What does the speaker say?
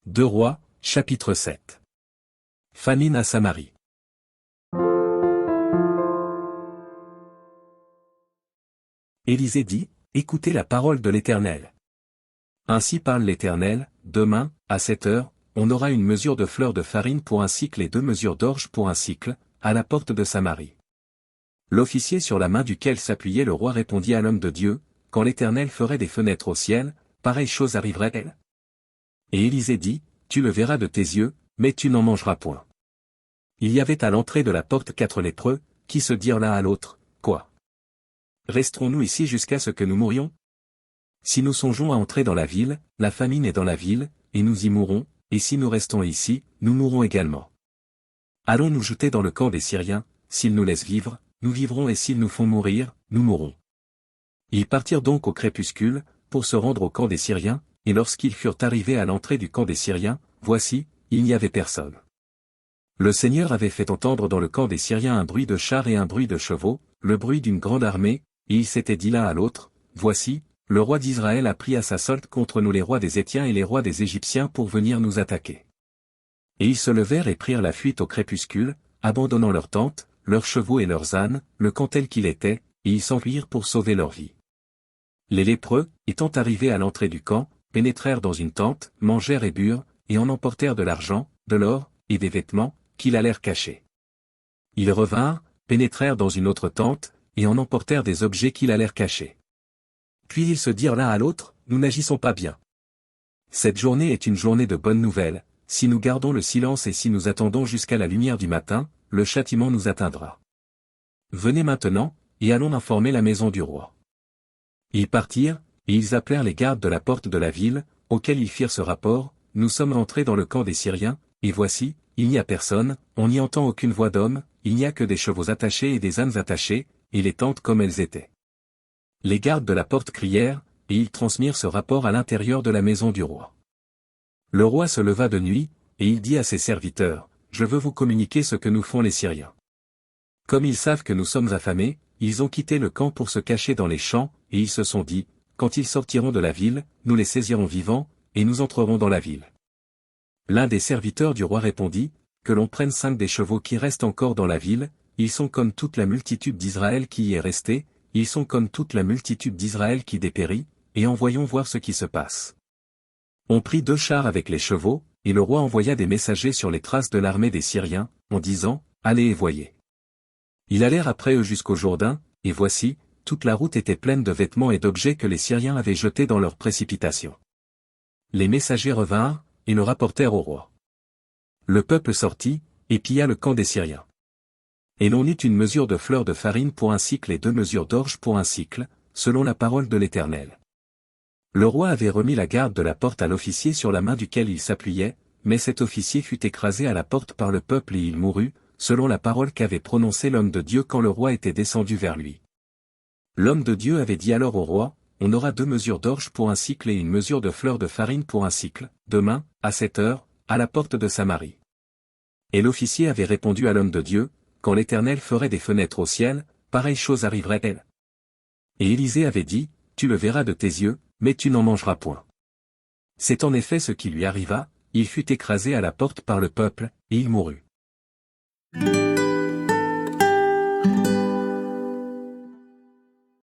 2 Rois, chapitre 7. Famine à Samarie. Élisée dit, écoutez la parole de l'Éternel. Ainsi parle l'Éternel, demain, à 7 heures, on aura une mesure de fleur de farine pour un cycle et 2 mesures d'orge pour un cycle, à la porte de Samarie. L'officier sur la main duquel s'appuyait le roi répondit à l'homme de Dieu, quand l'Éternel ferait des fenêtres au ciel, pareille chose arriverait-elle? Et Élisée dit, tu le verras de tes yeux, mais tu n'en mangeras point. Il y avait à l'entrée de la porte 4 lépreux, qui se dirent l'un à l'autre, quoi? Resterons-nous ici jusqu'à ce que nous mourions? Si nous songeons à entrer dans la ville, la famine est dans la ville, et nous y mourrons, et si nous restons ici, nous mourrons également. Allons nous jeter dans le camp des Syriens, s'ils nous laissent vivre, nous vivrons et s'ils nous font mourir, nous mourrons. Ils partirent donc au crépuscule, pour se rendre au camp des Syriens, et lorsqu'ils furent arrivés à l'entrée du camp des Syriens, voici, il n'y avait personne. Le Seigneur avait fait entendre dans le camp des Syriens un bruit de chars et un bruit de chevaux, le bruit d'une grande armée, et ils s'étaient dit l'un à l'autre, voici, le roi d'Israël a pris à sa solde contre nous les rois des Hétiens et les rois des Égyptiens pour venir nous attaquer. Et ils se levèrent et prirent la fuite au crépuscule, abandonnant leurs tentes, leurs chevaux et leurs ânes, le camp tel qu'il était, et ils s'enfuirent pour sauver leur vie. Les lépreux, étant arrivés à l'entrée du camp, pénétrèrent dans une tente, mangèrent et burent, et en emportèrent de l'argent, de l'or, et des vêtements, qu'ils allèrent cacher. Ils revinrent, pénétrèrent dans une autre tente, et en emportèrent des objets qu'ils allèrent cacher. Puis ils se dirent l'un à l'autre, nous n'agissons pas bien. Cette journée est une journée de bonnes nouvelles, si nous gardons le silence et si nous attendons jusqu'à la lumière du matin, le châtiment nous atteindra. Venez maintenant, et allons informer la maison du roi. Ils partirent, et ils appelèrent les gardes de la porte de la ville, auxquels ils firent ce rapport, nous sommes entrés dans le camp des Syriens, et voici, il n'y a personne, on n'y entend aucune voix d'homme, il n'y a que des chevaux attachés et des ânes attachés, et les tentes comme elles étaient. Les gardes de la porte crièrent, et ils transmirent ce rapport à l'intérieur de la maison du roi. Le roi se leva de nuit, et il dit à ses serviteurs, je veux vous communiquer ce que nous font les Syriens. Comme ils savent que nous sommes affamés, ils ont quitté le camp pour se cacher dans les champs, et ils se sont dit, quand ils sortiront de la ville, nous les saisirons vivants, et nous entrerons dans la ville. L'un des serviteurs du roi répondit, que l'on prenne 5 des chevaux qui restent encore dans la ville, ils sont comme toute la multitude d'Israël qui y est restée, ils sont comme toute la multitude d'Israël qui dépérit, et envoyons voir ce qui se passe. On prit 2 chars avec les chevaux, et le roi envoya des messagers sur les traces de l'armée des Syriens, en disant, allez et voyez. Ils allèrent après eux jusqu'au Jourdain, et voici, toute la route était pleine de vêtements et d'objets que les Syriens avaient jetés dans leur précipitation. Les messagers revinrent, et le rapportèrent au roi. Le peuple sortit, et pilla le camp des Syriens. Et l'on eut une mesure de fleur de farine pour un cycle et 2 mesures d'orge pour un cycle, selon la parole de l'Éternel. Le roi avait remis la garde de la porte à l'officier sur la main duquel il s'appuyait, mais cet officier fut écrasé à la porte par le peuple et il mourut, selon la parole qu'avait prononcée l'homme de Dieu quand le roi était descendu vers lui. L'homme de Dieu avait dit alors au roi, on aura 2 mesures d'orge pour un cycle et une mesure de fleur de farine pour un cycle, demain, à 7 heures, à la porte de Samarie. Et l'officier avait répondu à l'homme de Dieu, quand l'Éternel ferait des fenêtres au ciel, pareille chose arriverait-elle? Et Élisée avait dit, tu le verras de tes yeux, mais tu n'en mangeras point. C'est en effet ce qui lui arriva, il fut écrasé à la porte par le peuple, et il mourut.